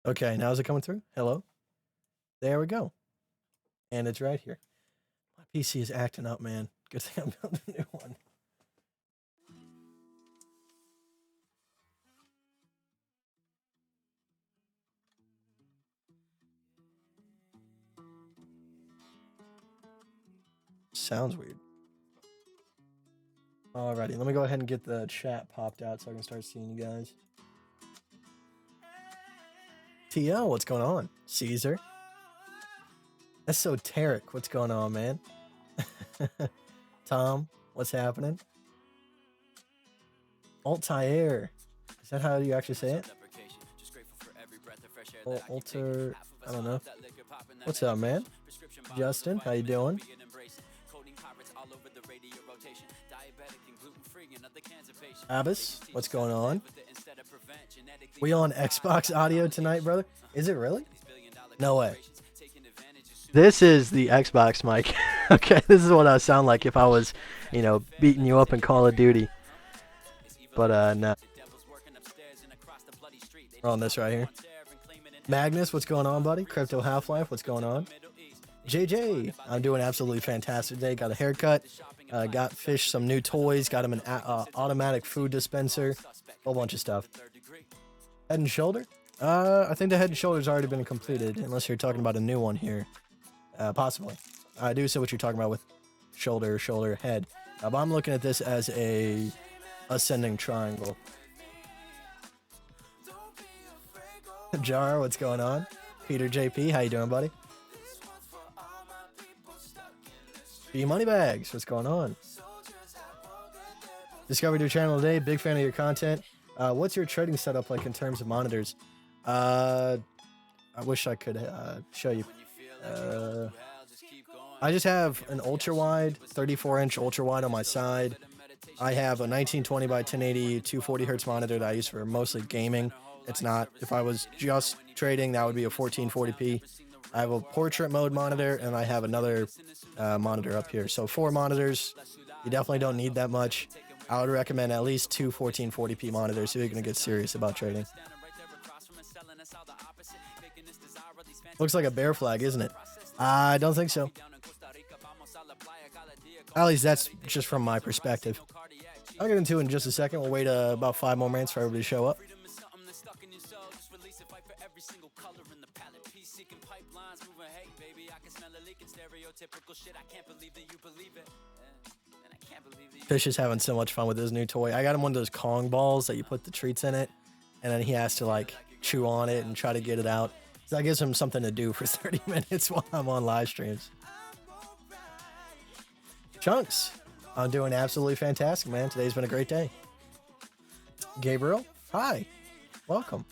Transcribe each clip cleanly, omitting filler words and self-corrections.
Okay, now is it coming through? Hello? There we go. And it's right here. My PC is acting up, man. Good thing I'm building a new one. Sounds weird. Alrighty, let me go ahead and get the chat popped out so I can start seeing you guys. TL, what's going on? Caesar. Esoteric, what's going on, man? Tom, what's happening? Altair. Is that how you actually say it? Alter, I don't know. What's up, man? Justin, how you doing? Abbas, what's going on? We on Xbox audio tonight, brother? Is it really? No way. This is the Xbox mic. Okay, this is what I sound like if I was, you know, beating you up in Call of Duty. But, no. We're on this right here. Magnus, what's going on, buddy? Crypto Half-Life, what's going on? JJ, I'm doing absolutely fantastic today. Got a haircut, got Fish some new toys, got him an automatic food dispenser, whole bunch of stuff. Head and shoulder? I think the head and shoulder's already been completed, unless you're talking about a new one here. Possibly. I do see what you're talking about with shoulder, head. But I'm looking at this as a ascending triangle. Jar, what's going on? Peter JP, how you doing, buddy? B Moneybags, what's going on? Discovered your channel today, big fan of your content. What's your trading setup like in terms of monitors? I wish I could show you. I just have an ultra wide, 34-inch ultra wide on my side. I have a 1920 by 1080 240 hertz monitor that I use for mostly gaming. It's not, if I was just trading, that would be a 1440p. I have a portrait mode monitor, and I have another monitor up here. So 4 monitors. You definitely don't need that much. I would recommend at least 2 1440p monitors if you're going to get serious about trading. Looks like a bear flag, isn't it? I don't think so. At least that's just from my perspective. I'll get into it in just a second. We'll wait about 5 more minutes for everybody to show up. Fish is having so much fun with his new toy. I got him one of those Kong balls that you put the treats in it, and then he has to like chew on it and try to get it out. So that gives him something to do for 30 minutes while I'm on live streams. Chunks, I'm doing absolutely fantastic, man. Today's been a great day. Gabriel, hi, welcome.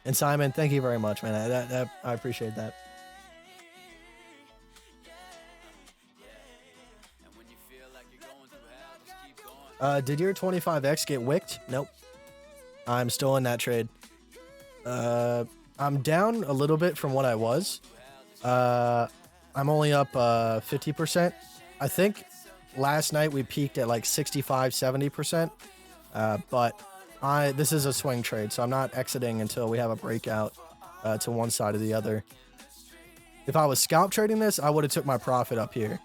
And Simon, thank you very much, man. I appreciate that. Did your 25x get wicked? Nope. I'm still in that trade. I'm down a little bit from what I was. I'm only up 50%. I think last night we peaked at like 65, 70%. But this is a swing trade, so I'm not exiting until we have a breakout to one side or the other. If I was scalp trading this, I would have took my profit up here,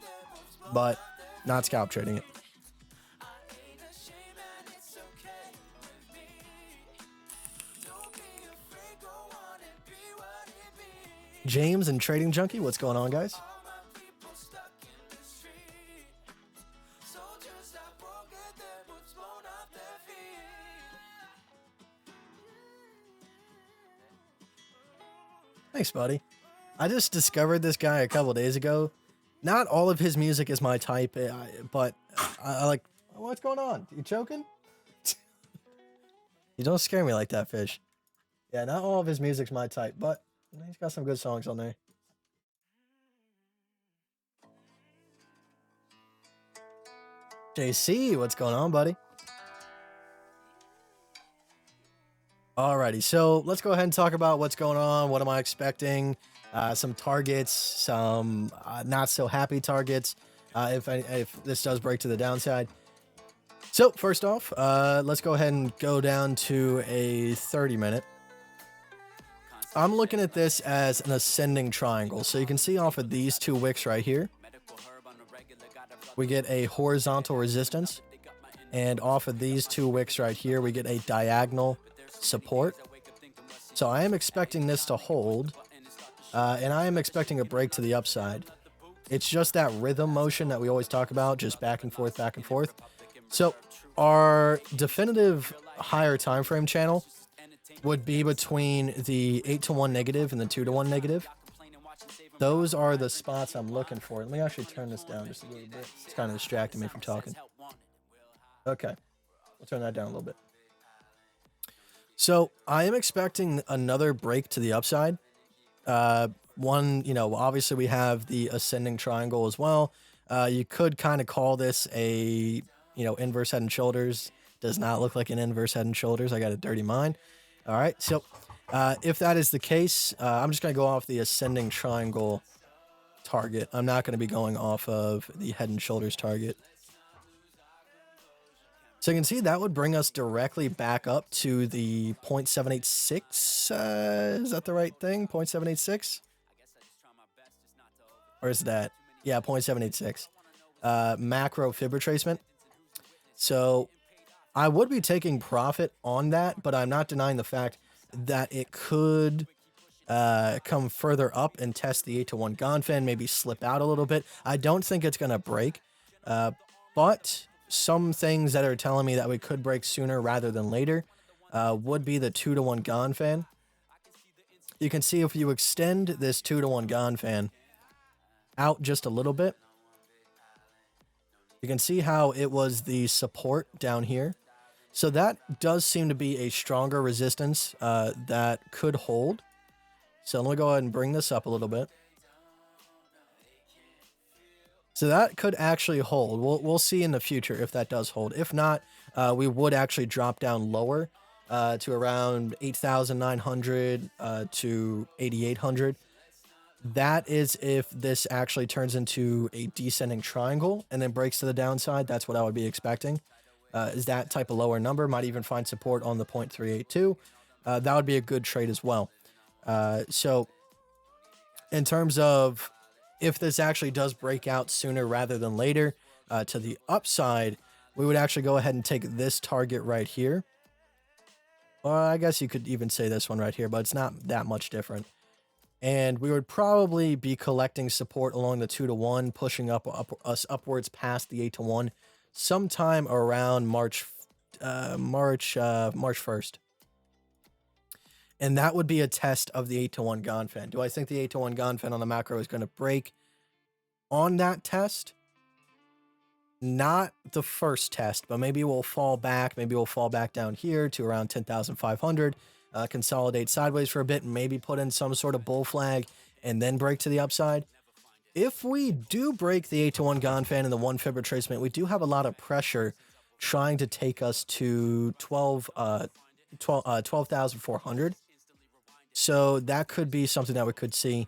but not scalp trading it. James and Trading Junkie, what's going on, guys? Thanks, buddy. I just discovered this guy a couple days ago. Not all of his music is my type, but I like... What's going on? You choking? You don't scare me like that, Fish. Yeah, not all of his music's my type, but he's got some good songs on there. JC, what's going on, buddy? Alrighty, so let's go ahead and talk about what's going on. What am I expecting? Some targets, some not so happy targets. If this does break to the downside. So first off, let's go ahead and go down to a 30-minute. I'm looking at this as an ascending triangle. So you can see off of these two wicks right here, we get a horizontal resistance. And off of these two wicks right here, we get a diagonal support. So I am expecting this to hold, and I am expecting a break to the upside. It's just that rhythm motion that we always talk about, just back and forth, back and forth. So our definitive higher time frame channel would be between the 8-to-1 negative and the 2-to-1 negative. Those are the spots I'm looking for. Let me actually turn this down just a little bit. It's kind of distracting me from talking. Okay, we'll turn that down a little bit. So I am expecting another break to the upside. One, obviously we have the ascending triangle as well. You could kind of call this a, inverse head and shoulders. Does not look like an inverse head and shoulders. I got a dirty mind. All right, so if that is the case, I'm just going to go off the ascending triangle target. I'm not going to be going off of the head and shoulders target. So you can see that would bring us directly back up to the 0.786. Is that the right thing? 0.786? Or is that? Yeah, 0.786. Macro fib retracement. So I would be taking profit on that, but I'm not denying the fact that it could come further up and test the 8-to-1 Ganfan, maybe slip out a little bit. I don't think it's going to break, but some things that are telling me that we could break sooner rather than later would be the 2-to-1 Ganfan. You can see if you extend this 2-to-1 Ganfan out just a little bit, you can see how it was the support down here. So that does seem to be a stronger resistance that could hold. So let me go ahead and bring this up a little bit. So that could actually hold. We'll see in the future if that does hold. If not, we would actually drop down lower to around 8,900 to 8,800. That is if this actually turns into a descending triangle and then breaks to the downside. That's what I would be expecting. Is that type of lower number. Might even find support on the 0.382. That would be a good trade as well. So in terms of if this actually does break out sooner rather than later to the upside, we would actually go ahead and take this target right here. Or I guess you could even say this one right here, but it's not that much different. And we would probably be collecting support along the 2-to-1, pushing us upwards past the 8-to-1 sometime around March 1st. And that would be a test of the 8-to-1 Ganfan. Do I think the 8-to-1 Ganfan on the macro is going to break on that test? Not the first test, but maybe we'll fall back. Maybe we'll fall back down here to around 10,500, consolidate sideways for a bit, and maybe put in some sort of bull flag and then break to the upside. If we do break the 8-to-1 Ganfan and the 1 fib retracement, we do have a lot of pressure trying to take us to 12,400. So that could be something that we could see.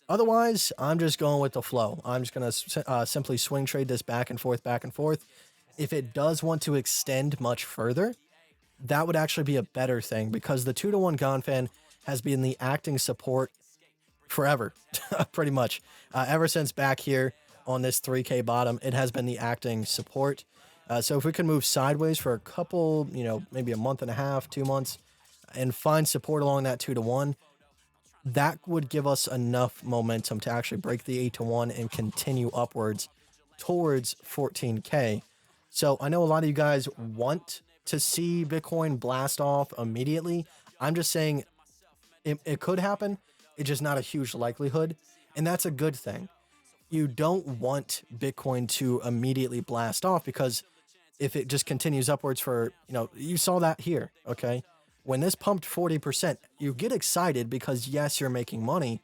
Otherwise, I'm just going with the flow. I'm just going to simply swing trade this back and forth, back and forth. If it does want to extend much further, that would actually be a better thing because the 2-to-1 Ganfan has been the acting support forever, pretty much. Ever since back here on this 3K bottom, it has been the acting support. So if we can move sideways for a couple, maybe a month and a half, 2 months, and find support along that 2-to-1, that would give us enough momentum to actually break the 8-to-1 and continue upwards towards 14K. So I know a lot of you guys want to see Bitcoin blast off immediately. I'm just saying it could happen. It's just not a huge likelihood. And that's a good thing. You don't want Bitcoin to immediately blast off because if it just continues upwards for, you saw that here, okay? When this pumped 40%, you get excited because, yes, you're making money,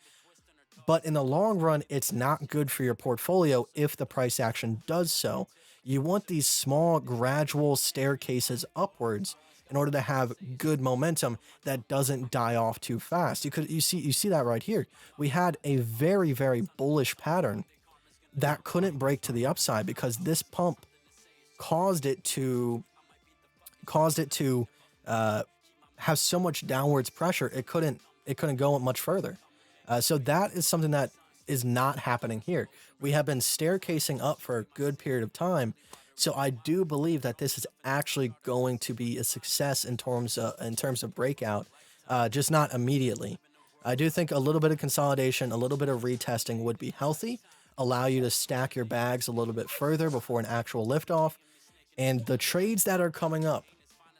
but in the long run, it's not good for your portfolio if the price action does so. You want these small, gradual staircases upwards in order to have good momentum that doesn't die off too fast. You see that right here. We had a very, very bullish pattern that couldn't break to the upside because this pump caused it to have so much downwards pressure it couldn't go much further. So that is something that is not happening here. We have been staircasing up for a good period of time, so I do believe that this is actually going to be a success in terms of breakout, just not immediately. I do think a little bit of consolidation, a little bit of retesting would be healthy, allow you to stack your bags a little bit further before an actual liftoff. And the trades that are coming up,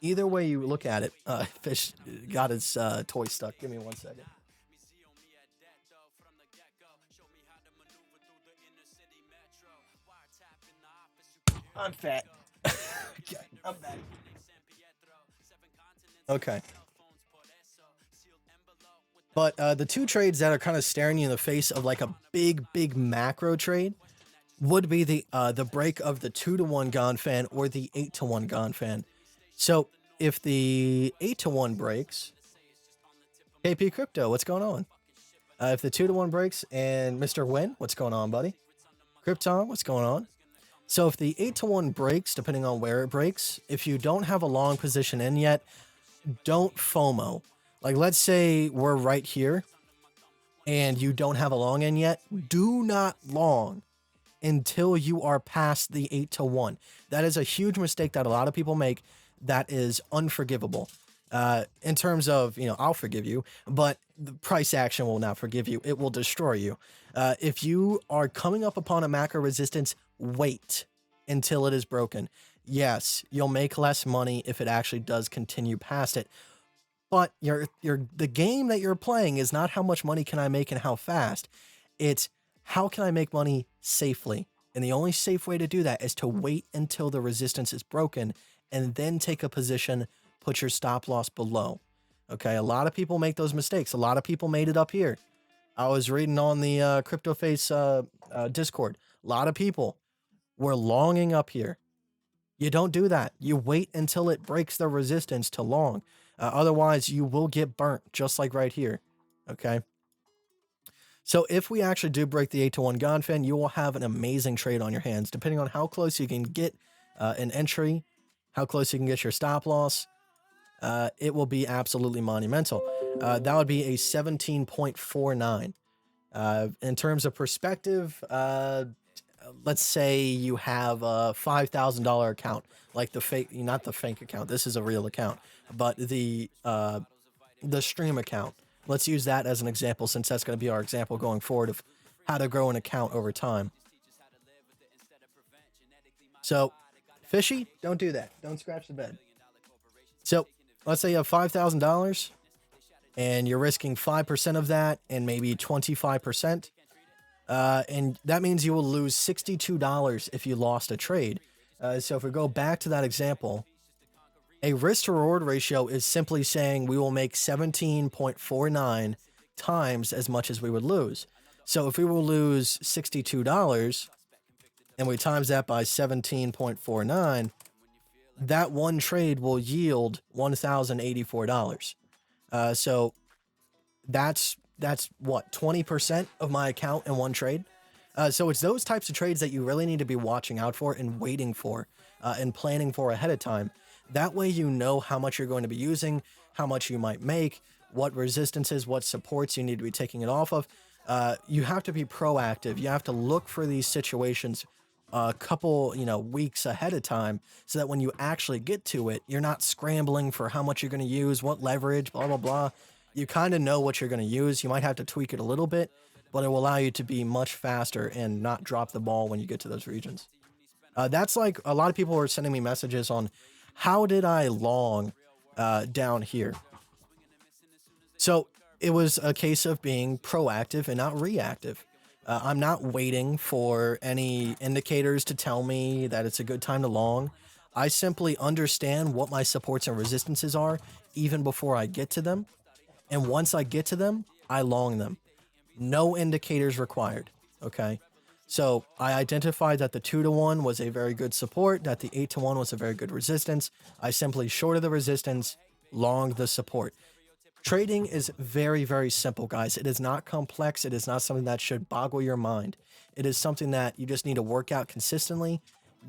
either way you look at it, Fish got his toy stuck. Give me 1 second. I'm fat. Okay, I'm back. Okay. But the two trades that are kind of staring you in the face of like a big macro trade would be the break of the 2-to-1 Ganfan or the 8-to-1 Ganfan. So if the 8-to-1 breaks, KP Crypto, what's going on? If the 2-to-1 breaks, and Mr. Win, what's going on, buddy? Krypton, what's going on? So if the 8-to-1 breaks, depending on where it breaks, if you don't have a long position in yet, don't FOMO. Like, let's say we're right here and you don't have a long in yet. Do not long until you are past the 8-to-1. That is a huge mistake that a lot of people make. That is unforgivable. In terms of, I'll forgive you, but the price action will not forgive you. It will destroy you. If you are coming up upon a macro resistance, wait until it is broken. Yes, you'll make less money if it actually does continue past it. But the game that you're playing is not how much money can I make and how fast. It's how can I make money safely? And the only safe way to do that is to wait until the resistance is broken and then take a position, put your stop loss below. Okay, a lot of people make those mistakes. A lot of people made it up here. I was reading on the CryptoFace Discord. A lot of people were longing up here. You don't do that. You wait until it breaks the resistance to long. Otherwise, you will get burnt, just like right here. Okay. So if we actually do break the 8-to-1 Ganfan, you will have an amazing trade on your hands, depending on how close you can get an entry, how close you can get your stop loss. It will be absolutely monumental. That would be a 17.49. In terms of perspective, let's say you have a $5,000 account, like the fake, not the fake account. This is a real account, but the stream account. Let's use that as an example, since that's going to be our example going forward of how to grow an account over time. So, Fishy, don't do that. Don't scratch the bed. So, let's say you have $5,000 and you're risking 5% of that and maybe 25%. And that means you will lose $62 if you lost a trade. So if we go back to that example, a risk to reward ratio is simply saying we will make 17.49 times as much as we would lose. So if we will lose $62 and we times that by 17.49, that one trade will yield $1,084. So that's what, 20% of my account in one trade. So it's those types of trades that you really need to be watching out for and waiting for and planning for ahead of time. That way you know how much you're going to be using, how much you might make, what resistances, what supports you need to be taking it off of. You have to be proactive. You have to look for these situations a couple, weeks ahead of time, so that when you actually get to it, you're not scrambling for how much you're going to use, what leverage, blah, blah, blah. You kind of know what you're going to use. You might have to tweak it a little bit, but it will allow you to be much faster and not drop the ball when you get to those regions. That's like a lot of people were sending me messages on how did I long down here. So it was a case of being proactive and not reactive. I'm not waiting for any indicators to tell me that it's a good time to long. I simply understand what my supports and resistances are even before I get to them. And once I get to them, I long them. No indicators required. Okay. So I identified that the 2-to-1 was a very good support, that the 8-to-1 was a very good resistance. I simply shorted the resistance, longed the support. Trading is very, very simple, guys. It is not complex. It is not something that should boggle your mind. It is something that you just need to work out consistently,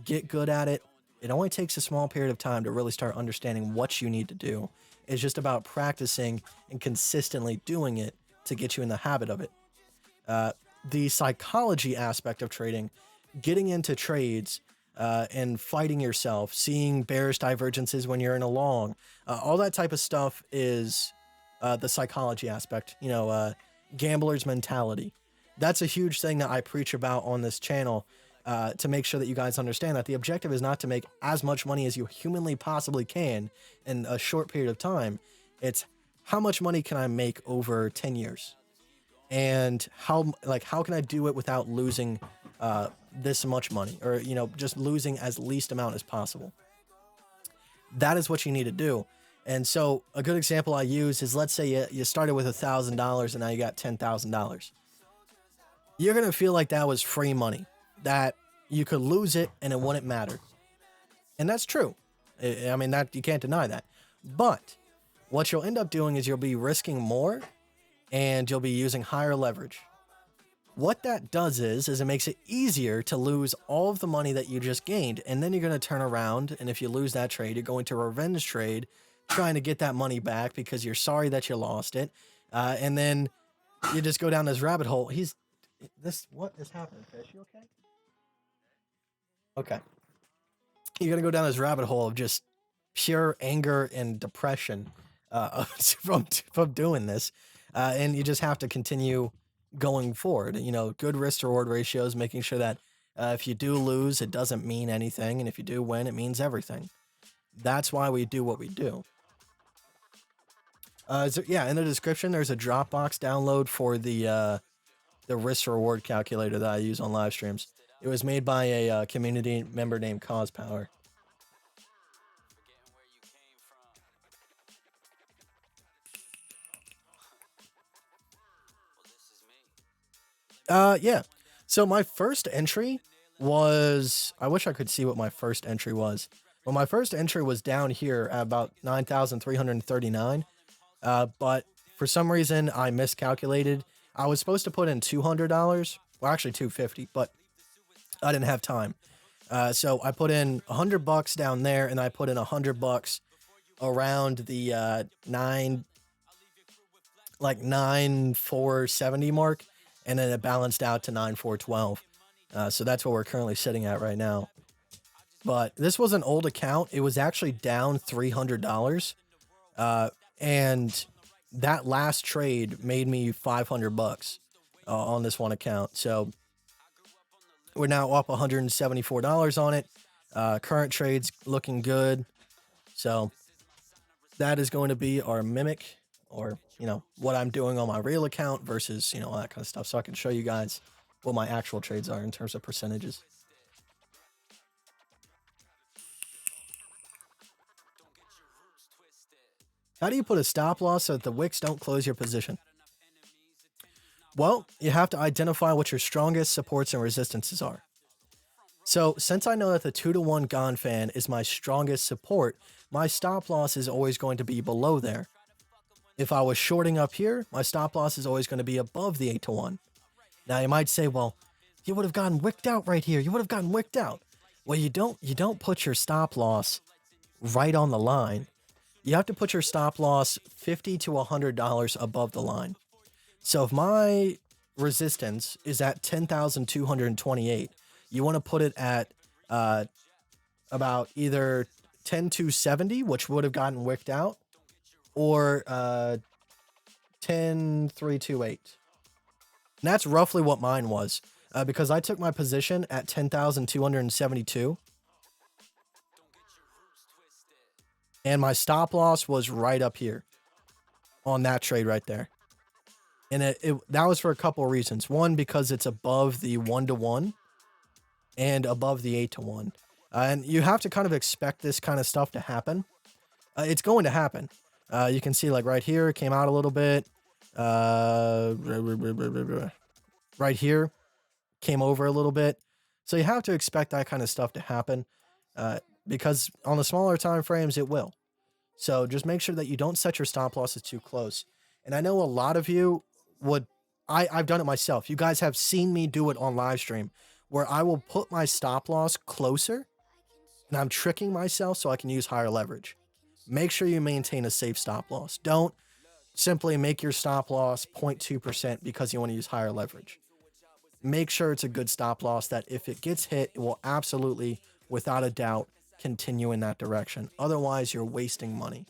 get good at it, It only takes a small period of time to really start understanding what you need to do. It's just about practicing and consistently doing it to get you in the habit of it. The psychology aspect of trading, getting into trades and fighting yourself, seeing bearish divergences when you're in a long, all that type of stuff is the psychology aspect, gambler's mentality. That's a huge thing that I preach about on this channel to make sure that you guys understand that the objective is not to make as much money as you humanly possibly can in a short period of time. It's how much money can I make over 10 years? And how can I do it without losing this much money, or just losing as least amount as possible? That is what you need to do. And so a good example I use is, let's say you started with $1,000 and now you got $10,000. You're gonna feel like that was free money, that you could lose it and it wouldn't matter, and that's true. I mean, that you can't deny that. But what you'll end up doing is you'll be risking more and you'll be using higher leverage. What that does is it makes it easier to lose all of the money that you just gained. And then you're going to turn around, and if you lose that trade, you're going to revenge trade, trying to get that money back because you're sorry that you lost it. And then you just go down this rabbit hole. What is happening, Fish? You okay? Okay. You're going to go down this rabbit hole of just pure anger and depression from doing this. And you just have to continue going forward. Good risk to reward ratios, making sure that if you do lose, it doesn't mean anything. And if you do win, it means everything. That's why we do what we do. In the description, there's a Dropbox download for the risk to reward calculator that I use on live streams. It was made by a community member named Cause Power. So my first entry was, I wish I could see what my first entry was. Well, my first entry was down here at about 9,339. But for some reason I miscalculated. I was supposed to put in $200. Well, actually $250, but I didn't have time. So I put in $100 down there, and I put in $100 around the 9,470 mark. And then it balanced out to 9,412. So that's what we're currently sitting at right now. But this was an old account. It was actually down $300. And that last trade made me $500 on this one account. So we're now up $174 on it. Current trade's looking good. So that is going to be our mimic, or what I'm doing on my real account versus all that kind of stuff, so I can show you guys what my actual trades are in terms of percentages. How do you put a stop loss so that the wicks don't close your position? Well, you have to identify what your strongest supports and resistances are. So since I know that the 2-to-1 Ganfan is my strongest support, my stop loss is always going to be below there. If I was shorting up here, my stop loss is always going to be above the 8-to-1. Now you might say, well, you would have gotten wicked out right here. You would have gotten wicked out. Well, you don't put your stop loss right on the line. You have to put your stop loss $50 to $100 above the line. So if my resistance is at 10,228, you want to put it at about either 10,270, which would have gotten wicked out, or 10,328. And that's roughly what mine was, because I took my position at 10,272. And my stop loss was right up here on that trade right there. And that was for a couple of reasons. One, because it's above the 1-to-1 and above the 8-to-1. And you have to kind of expect this kind of stuff to happen. It's going to happen. You can see like right here, it came out a little bit. Right here, came over a little bit. So you have to expect that kind of stuff to happen. Because on the smaller time frames, it will. So just make sure that you don't set your stop losses too close. And I know a lot of you would, I've done it myself. You guys have seen me do it on live stream, where I will put my stop loss closer. and I'm tricking myself so I can use higher leverage. Make sure you maintain a safe stop loss. Don't simply make your stop loss 0.2% because you want to use higher leverage. Make sure it's a good stop loss that if it gets hit, it will absolutely, without a doubt, continue in that direction. Otherwise, you're wasting money.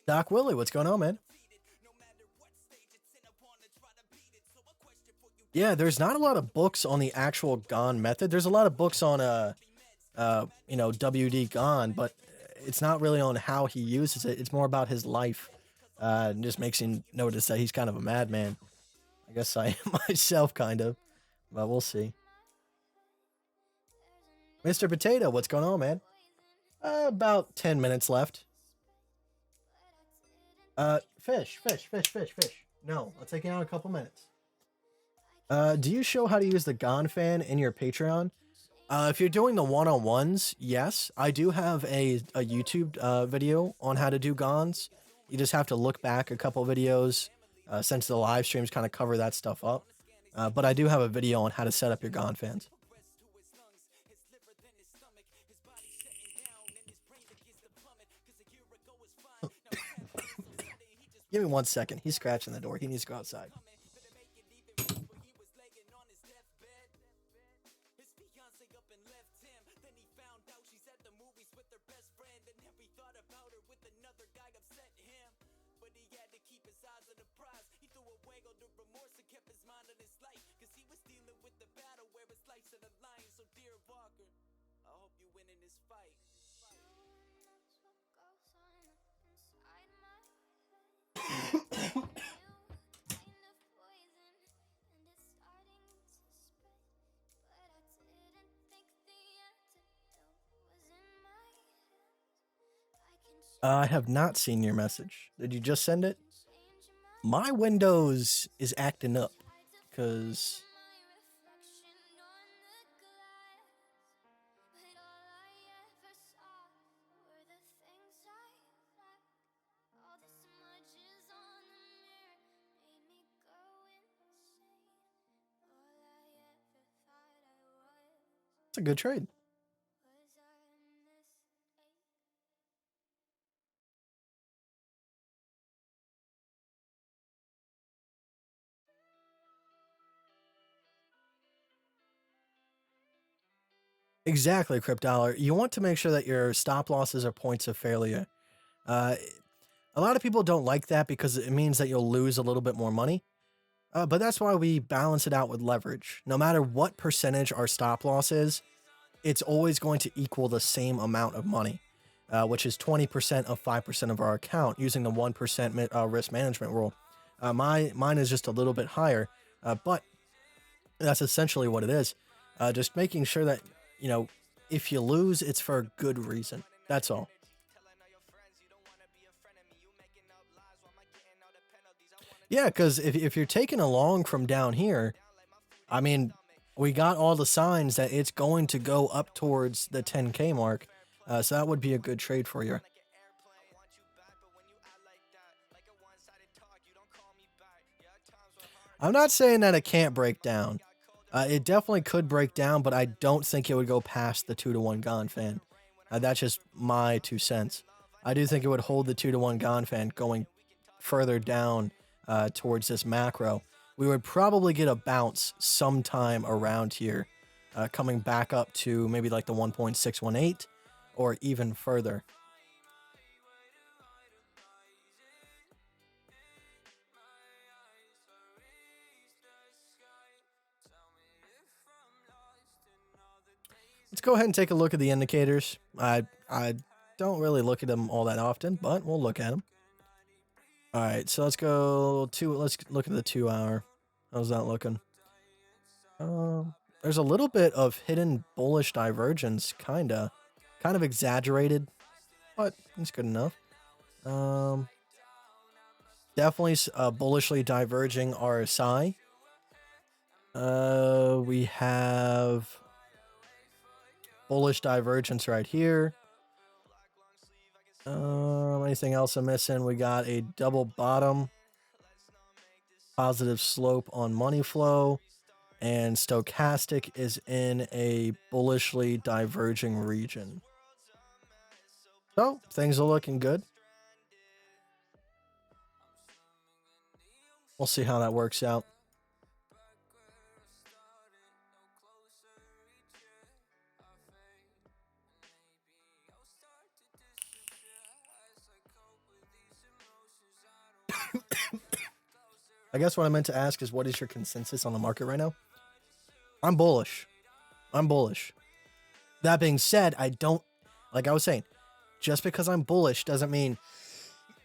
Doc Willie, what's going on, man? Yeah, there's not a lot of books on the actual Gon method. There's a lot of books on WD Gon, but it's not really on how he uses it. It's more about his life. And just makes you notice that he's kind of a madman. I guess I am myself, kind of, but we'll see. Mr. Potato, what's going on, man? About 10 minutes left. Fish. No, I'll take it out in a couple minutes. Do you show how to use the Gon fan in your Patreon? If you're doing the one-on-ones, yes. I do have a YouTube video on how to do Gons. You just have to look back a couple videos since the live streams kind of cover that stuff up. But I do have a video on how to set up your Gon fans. Give me 1 second. He's scratching the door. He needs to go outside. I have not seen your message. Did you just send it? My Windows is acting up because it's a good trade. Exactly, Cryptollar. You want to make sure that your stop losses are points of failure. Uh, a lot of people don't like that because it means that you'll lose a little bit more money. But that's why we balance it out with leverage. No matter what percentage our stop loss is, it's always going to equal the same amount of money, which is 20% of 5% of our account using the 1% risk management rule. Mine is just a little bit higher, but that's essentially what it is. Just making sure that, if you lose, it's for a good reason. That's all. Yeah, because if you're taking along from down here, I mean, we got all the signs that it's going to go up towards the 10K mark. So that would be a good trade for you. I'm not saying that it can't break down. It definitely could break down, but I don't think it would go past the 2-to-1 Gon fan. That's just my 2 cents. I do think it would hold the 2-to-1 Gon fan going further down towards this macro. We would probably get a bounce sometime around here, coming back up to maybe like the 1.618 or even further. Let's go ahead and take a look at the indicators. I don't really look at them all that often, but we'll look at them. All right, so let's look at the 2 hour. How's that looking? There's a little bit of hidden bullish divergence, kind of exaggerated, but it's good enough. Definitely bullishly diverging RSI. We have bullish divergence right here. Anything else I'm missing? We got a double bottom, positive slope on money flow, and stochastic is in a bullishly diverging region. So things are looking good. We'll see how that works out. I guess what I meant to ask is, what is your consensus on the market right now? I'm bullish. I'm bullish. That being said, I don't, like I was saying, just because I'm bullish doesn't mean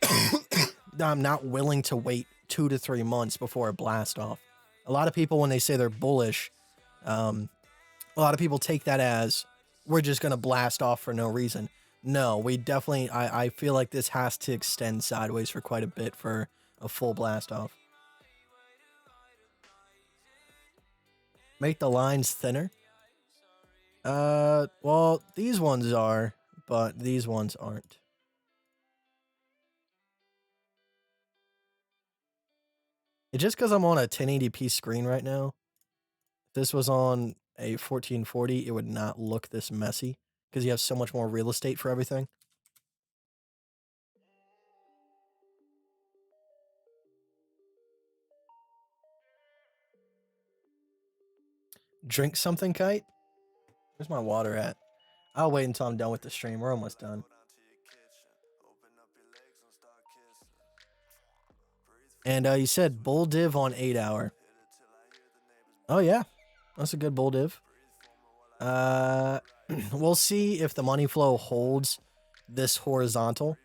that I'm not willing to wait 2 to 3 months before a blast off. A lot of people, when they say they're bullish, a lot of people take that as we're just going to blast off for no reason. No, we definitely, I feel like this has to extend sideways for quite a bit for a full blast off. Make the lines thinner. Well, these ones are, but these ones aren't. It's just because I'm on a 1080p screen right now. If this was on a 1440, it would not look this messy because you have so much more real estate for everything. Drink something, Kite? Where's my water at? I'll wait until I'm done with the stream. We're almost done. And you said bull div on 8 hour. Oh, yeah. That's a good bull div. We'll see if the money flow holds this horizontal.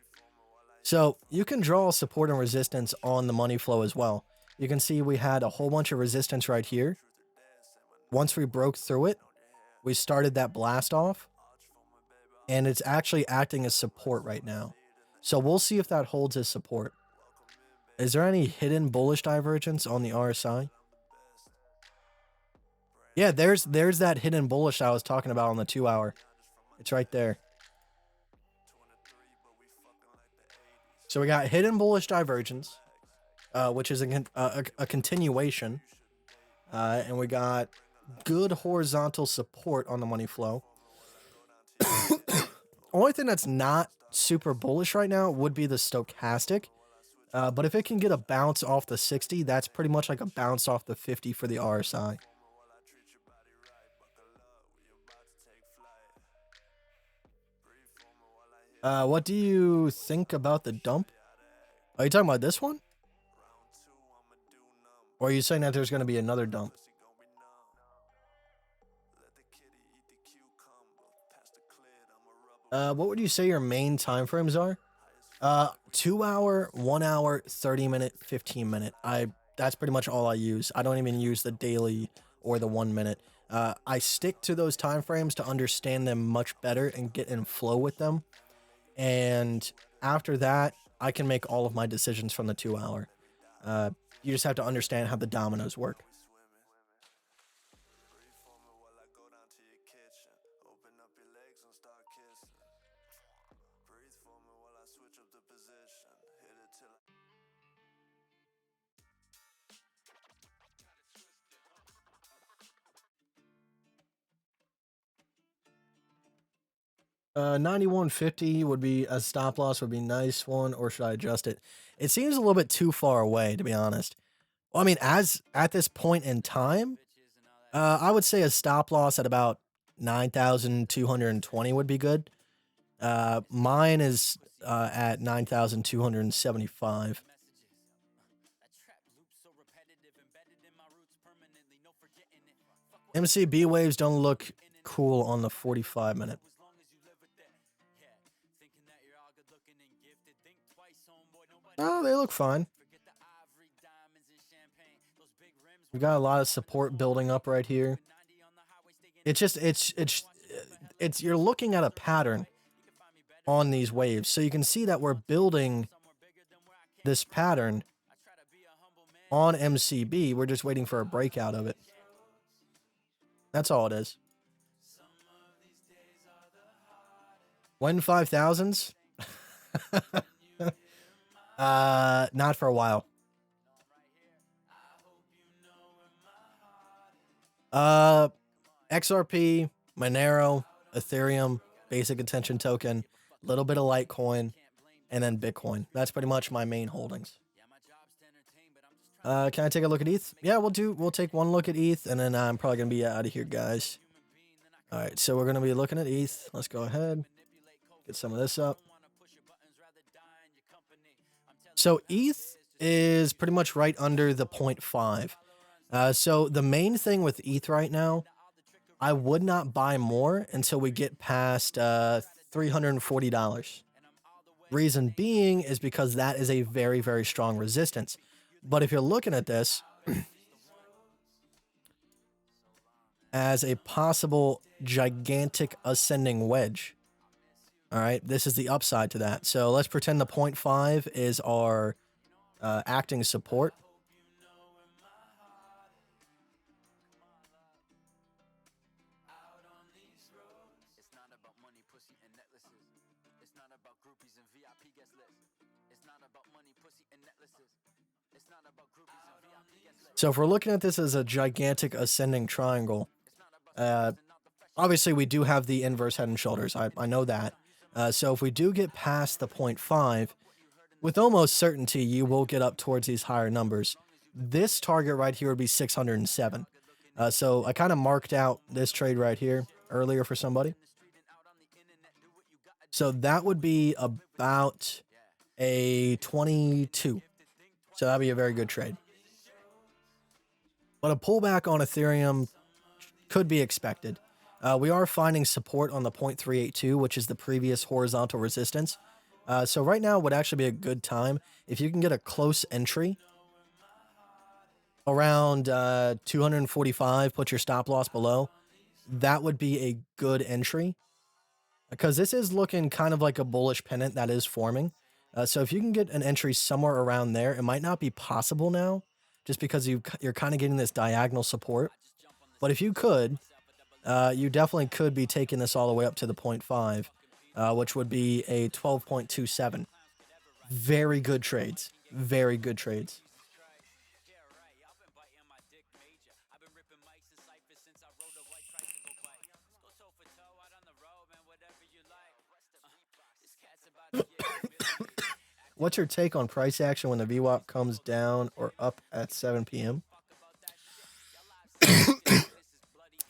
So you can draw support and resistance on the money flow as well. You can see we had a whole bunch of resistance right here. Once we broke through it, we started that blast off. And it's actually acting as support right now. So we'll see if that holds as support. Is there any hidden bullish divergence on the RSI? Yeah, there's that hidden bullish I was talking about on the 2 hour. It's right there. So we got hidden bullish divergence, which is a continuation. And we got good horizontal support on the money flow. Only thing that's not super bullish right now would be the stochastic. But if it can get a bounce off the 60, that's pretty much like a bounce off the 50 for the RSI. What do you think about the dump? Are you talking about this one? Or are you saying that there's going to be another dump? What would you say your main time frames are? 2 hour, 1 hour, 30 minute, 15 minute. That's pretty much all I use. I don't even use the daily or the 1 minute. I stick to those time frames to understand them much better and get in flow with them. And after that, I can make all of my decisions from the 2 hour. You just have to understand how the dominoes work. $91.50 would be a stop loss, would be nice one, or should I adjust it? It seems a little bit too far away, to be honest. Well, I mean, as at this point in time, I would say a stop loss at about 9,220 would be good. Mine is at 9,275. MCB waves don't look cool on the 45 minute. Oh, they look fine. We got a lot of support building up right here. It's just, it's you're looking at a pattern on these waves. So you can see that we're building this pattern on MCB. We're just waiting for a breakout of it. That's all it is. When 5,000s? Not for a while. XRP, Monero, Ethereum, basic attention token, a little bit of Litecoin, and then Bitcoin. That's pretty much my main holdings. Can I take a look at ETH? Yeah, we'll take one look at ETH, and then I'm probably gonna be out of here, guys. All right, so we're gonna be looking at ETH. Let's go ahead, get some of this up. So ETH is pretty much right under the 0.5. So the main thing with ETH right now, I would not buy more until we get past $340. Reason being is because that is a very, very strong resistance. But if you're looking at this as a possible gigantic ascending wedge, all right, this is the upside to that. So let's pretend the 0.5 is our acting support. So if we're looking at this as a gigantic ascending triangle, obviously we do have the inverse head and shoulders. I know that. So if we do get past the 0.5, with almost certainty, you will get up towards these higher numbers. This target right here would be 607. So I kind of marked out this trade right here earlier for somebody. So that would be about a 22. So that'd be a very good trade. But a pullback on Ethereum could be expected. We are finding support on the 0.382, which is the previous horizontal resistance. So right now would actually be a good time. If you can get a close entry around 245, put your stop loss below, that would be a good entry. Because this is looking kind of like a bullish pennant that is forming. So if you can get an entry somewhere around there, it might not be possible now, just because you're kind of getting this diagonal support. But if you could, you definitely could be taking this all the way up to the 0.5, which would be a 12.27. Very good trades. Very good trades. What's your take on price action when the VWAP comes down or up at 7 p.m.?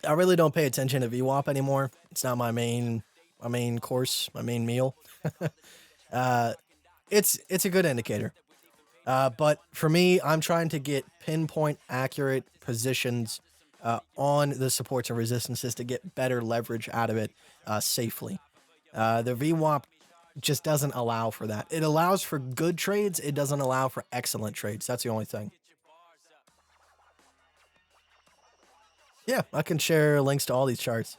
I really don't pay attention to VWAP anymore. It's not my main course, my main meal. It's a good indicator. But for me, I'm trying to get pinpoint accurate positions on the supports and resistances to get better leverage out of it safely. The VWAP just doesn't allow for that. It allows for good trades. It doesn't allow for excellent trades. That's the only thing. Yeah, I can share links to all these charts.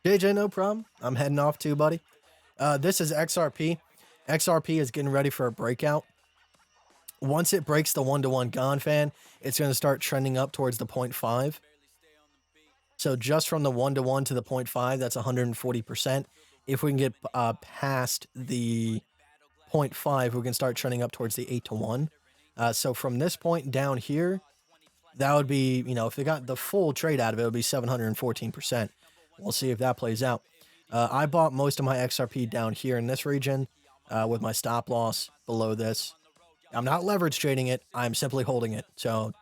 JJ, no problem. I'm heading off too, buddy. This is XRP. XRP is getting ready for a breakout. Once it breaks the 1-to-1 Gone fan, it's going to start trending up towards the 0.5. So just from the 1-to-1 to the 0.5, that's 140%. If we can get past the 0.5, we can start trending up towards the 8-to-1. So from this point down here, that would be, if they got the full trade out of it, it would be 714%. We'll see if that plays out. I bought most of my XRP down here in this region with my stop loss below this. I'm not leverage trading it. I'm simply holding it. So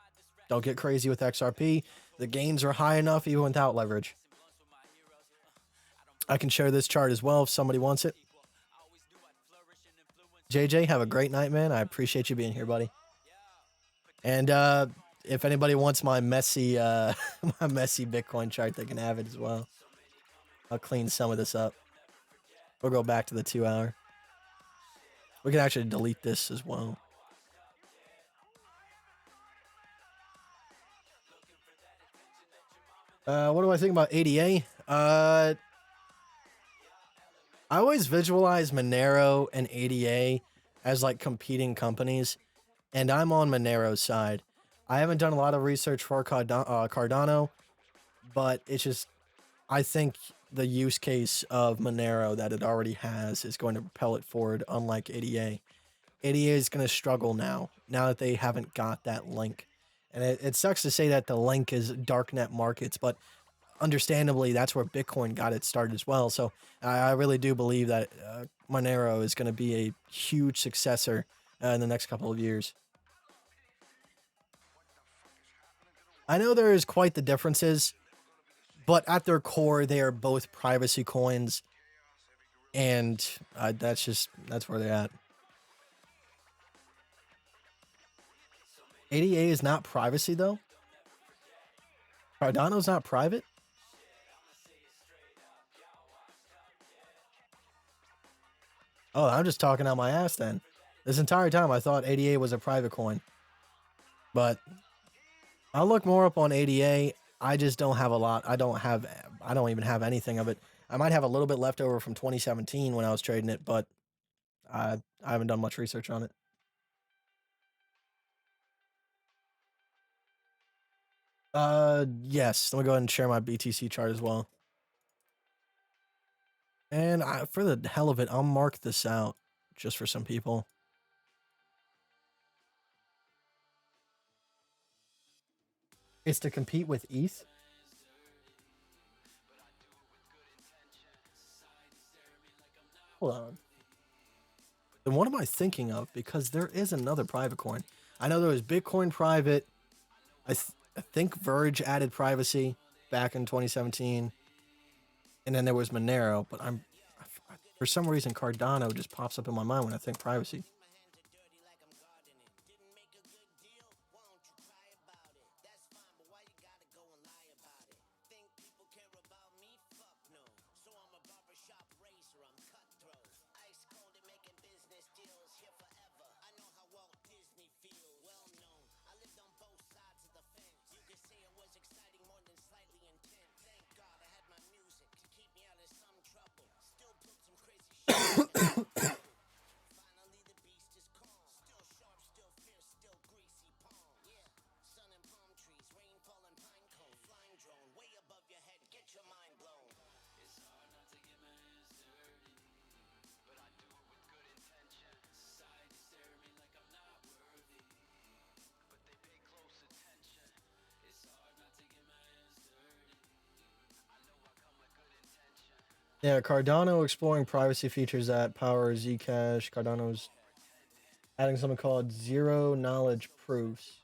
don't get crazy with XRP. The gains are high enough even without leverage. I can share this chart as well if somebody wants it. JJ, have a great night, man. I appreciate you being here, buddy. And if anybody wants my messy my messy Bitcoin chart, they can have it as well. I'll clean some of this up. We'll go back to the 2-hour. We can actually delete this as well. What do I think about ADA? I always visualize Monero and ADA as like competing companies, and I'm on Monero's side. I haven't done a lot of research for Cardano. but it's just, I think the use case of Monero that it already has is going to propel it forward, unlike ADA. ADA is going to struggle now that they haven't got that link. And it sucks to say that the link is darknet markets, but understandably, that's where Bitcoin got it started as well. So I really do believe that Monero is going to be a huge successor in the next couple of years. I know there is quite the differences, but at their core, they are both privacy coins, and that's where they're at. ADA is not privacy though. Cardano's not private. Oh, I'm just talking out my ass then. This entire time I thought ADA was a private coin, but I'll look more up on ADA. I just don't have a lot. I don't even have anything of it. I might have a little bit left over from 2017 when I was trading it, but I haven't done much research on it. Yes. Let me go ahead and share my BTC chart as well. And for the hell of it, I'll mark this out just for some people. It's to compete with ETH. Hold on. Then what am I thinking of? Because there is another private coin. I know there was Bitcoin private. I think Verge added privacy back in 2017. And then there was Monero, but for some reason Cardano just pops up in my mind when I think privacy. Yeah, Cardano exploring privacy features that power Zcash. Cardano's adding something called zero knowledge proofs.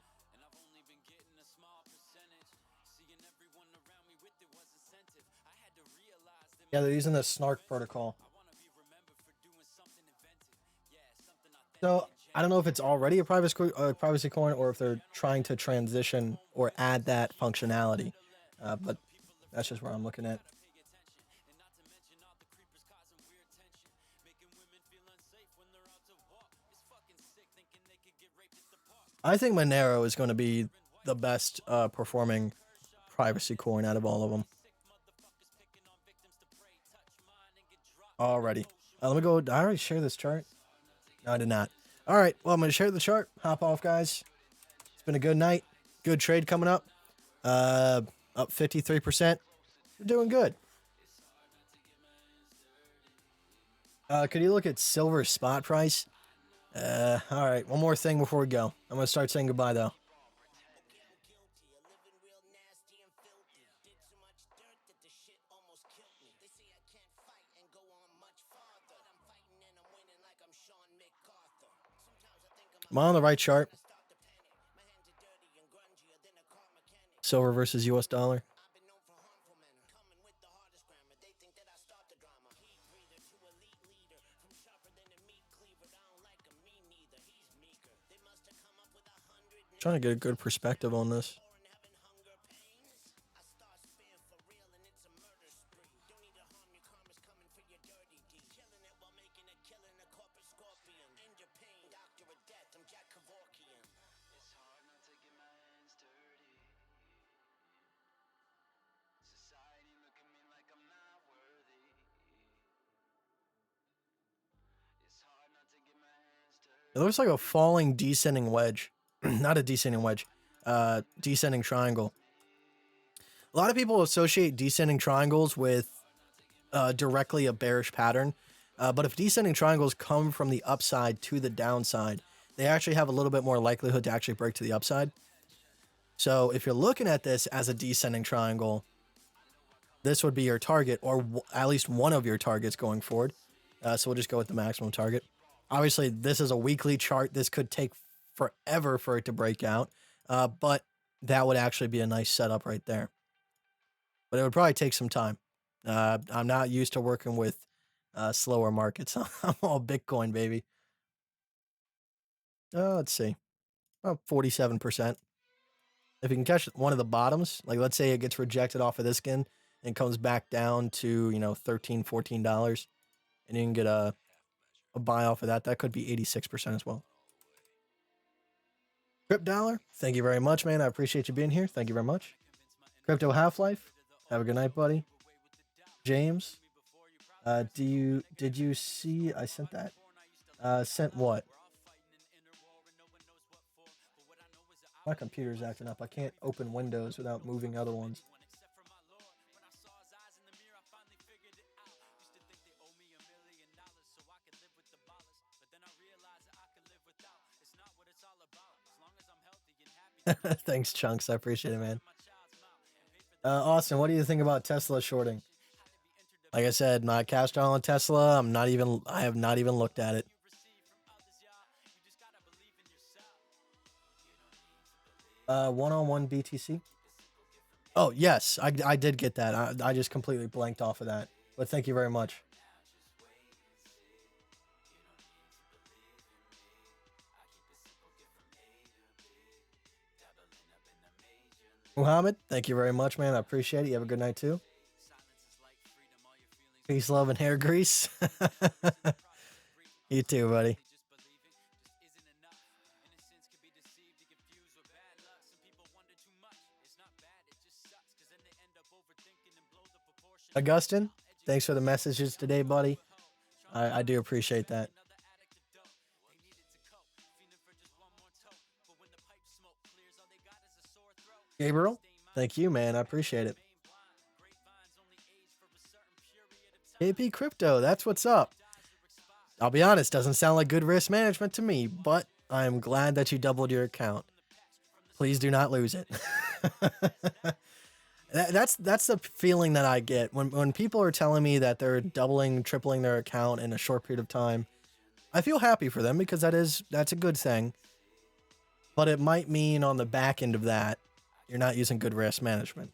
Yeah, they're using the Snark protocol. So I don't know if it's already a privacy coin or if they're trying to transition or add that functionality. But that's just where I'm looking at. I think Monero is going to be the best performing privacy coin out of all of them. Alrighty. Let me go. Did I already share this chart? No, I did not. All right. Well, I'm going to share the chart. Hop off, guys. It's been a good night. Good trade coming up. Up 53%. We're doing good. Could you look at silver spot price? All right. One more thing before we go. I'm going to start saying goodbye, though. Am I on the right chart? Silver versus US dollar. Trying to get a good perspective on this. It looks like a falling descending wedge. Not a descending wedge. Descending triangle. A lot of people associate descending triangles with directly a bearish pattern. But if descending triangles come from the upside to the downside, they actually have a little bit more likelihood to actually break to the upside. So if you're looking at this as a descending triangle, this would be your target, or at least one of your targets going forward. So we'll just go with the maximum target. Obviously, this is a weekly chart. This could take forever for it to break out, but that would actually be a nice setup right there. But it would probably take some time. I'm not used to working with slower markets. I'm all Bitcoin, baby. Let's see. About 47%. If you can catch one of the bottoms, like let's say it gets rejected off of this skin and comes back down to, you know, $13, $14, and you can get a buy off of that, that could be 86% as well. Crypt Dollar, thank you very much, man. I appreciate you being here. Thank you very much. Crypto Half-Life, have a good night, buddy. James, did you see I sent that? Sent what? My computer's acting up. I can't open windows without moving other ones. Thanks, Chunks. I appreciate it, man. Austin, what do you think about Tesla shorting? Like I said, my cash out on Tesla. I have not even looked at it. One-on-one BTC. Oh, yes, I did get that. I just completely blanked off of that. But thank you very much. Muhammad, thank you very much, man. I appreciate it. You have a good night, too. Peace, love, and hair grease. You too, buddy. Augustin, thanks for the messages today, buddy. I do appreciate that. Gabriel, thank you, man. I appreciate it. KP Crypto, that's what's up. I'll be honest, doesn't sound like good risk management to me, but I'm glad that you doubled your account. Please do not lose it. That's the feeling that I get when people are telling me that they're doubling, tripling their account in a short period of time. I feel happy for them because that's a good thing. But it might mean on the back end of that, you're not using good risk management.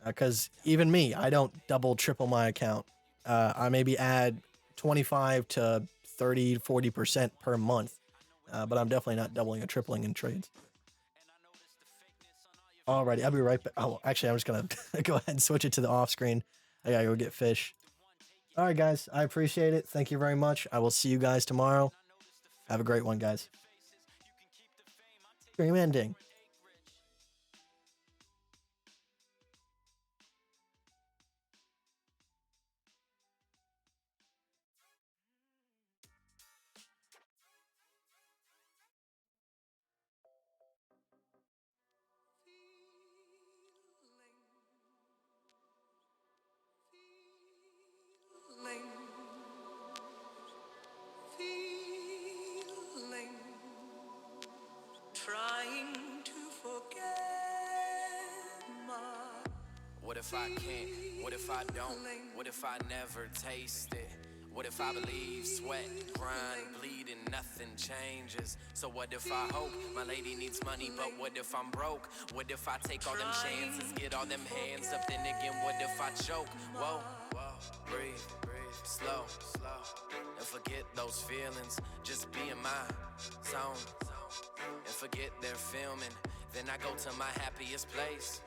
Because even me, I don't double, triple my account. I maybe add 25 to 30, 40% per month. But I'm definitely not doubling or tripling in trades. Alrighty, I'll be right back. Oh, actually, I'm just going to go ahead and switch it to the off screen. I got to go get fish. All right, guys, I appreciate it. Thank you very much. I will see you guys tomorrow. Have a great one, guys. Stream ending. What if I can't? What if I don't? What if I never taste it? What if I believe, sweat, grind, bleed, and nothing changes? So what if I hope my lady needs money, but what if I'm broke? What if I take all them chances, get all them hands up, then again, what if I choke? Whoa, whoa, breathe, slow, and forget those feelings, just be in my zone, and forget they're filming, then I go to my happiest place,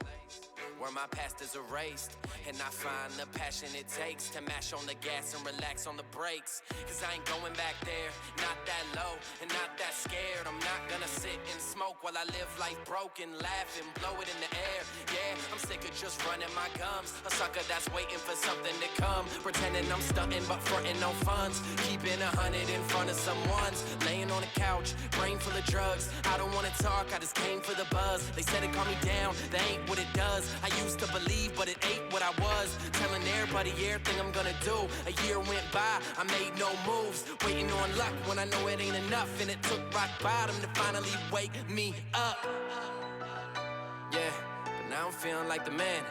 where my past is erased, and I find the passion it takes to mash on the gas and relax on the brakes. Cause I ain't going back there, not that low and not that scared. I'm not gonna sit and smoke while I live life broken, laugh and blow it in the air. Yeah, I'm sick of just running my gums, a sucker that's waiting for something to come, pretending I'm stunting but fronting no funds, keeping 100 in front of someone's, laying on the couch, brain full of drugs. I don't wanna talk, I just came for the buzz. They said it calmed me down, that ain't what it does. I used to believe, but it ain't what I was. Telling everybody everything I'm gonna do. A year went by, I made no moves. Waiting on luck when I know it ain't enough. And it took rock bottom to finally wake me up. Yeah, but now I'm feeling like the man.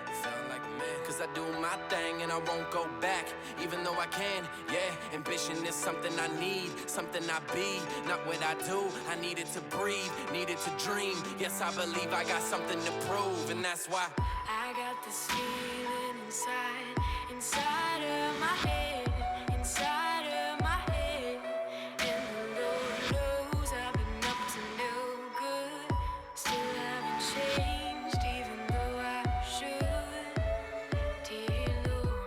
Cause I do my thing and I won't go back, even though I can. Yeah, ambition is something I need, something I be, not what I do. I needed to breathe, needed to dream. Yes, I believe I got something to prove, and that's why I got this feeling inside of my head, inside of my head. And the Lord knows I've been up to no good. Still haven't changed, even though I should. Dear Lord,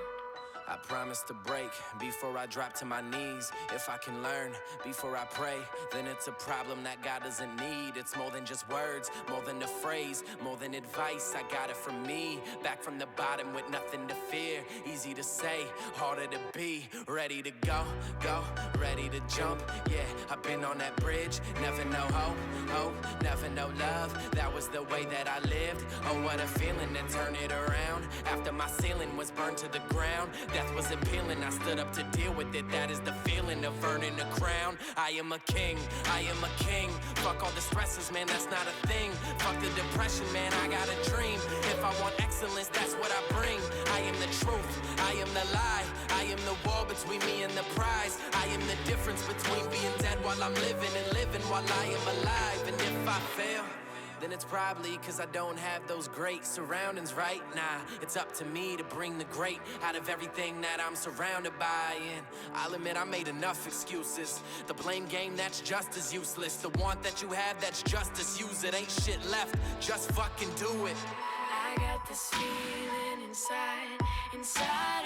I promise to break before I drop to my knees. If I can learn before I pray, then it's a problem that God doesn't need. It's more than just words, more than a phrase, more than advice. I got it from me, back from the bottom with nothing to fear. Easy to say, harder to be. Ready to go, ready to jump. Yeah, I've been on that bridge, never know hope, never know love. That was the way that I lived. Oh, what a feeling to turn it around. After my ceiling was burned to the ground, death was appealing, I stood up to deal with it. That is the feeling of earning a crown. I am a king, I am a king. Fuck all the stresses, man, that's not a thing. Fuck the depression, man, I got a dream. If I want excellence, that's what I bring. I am the truth, I am the lie. I am the wall between me and the prize. I am the difference between being dead while I'm living and living while I am alive. And if I fail, then it's probably cause I don't have those great surroundings right now. It's up to me to bring the great out of everything that I'm surrounded by. And I'll admit I made enough excuses. The blame game, that's just as useless. The want that you have, that's just as use it. Ain't shit left, just fucking do it. I got this feeling inside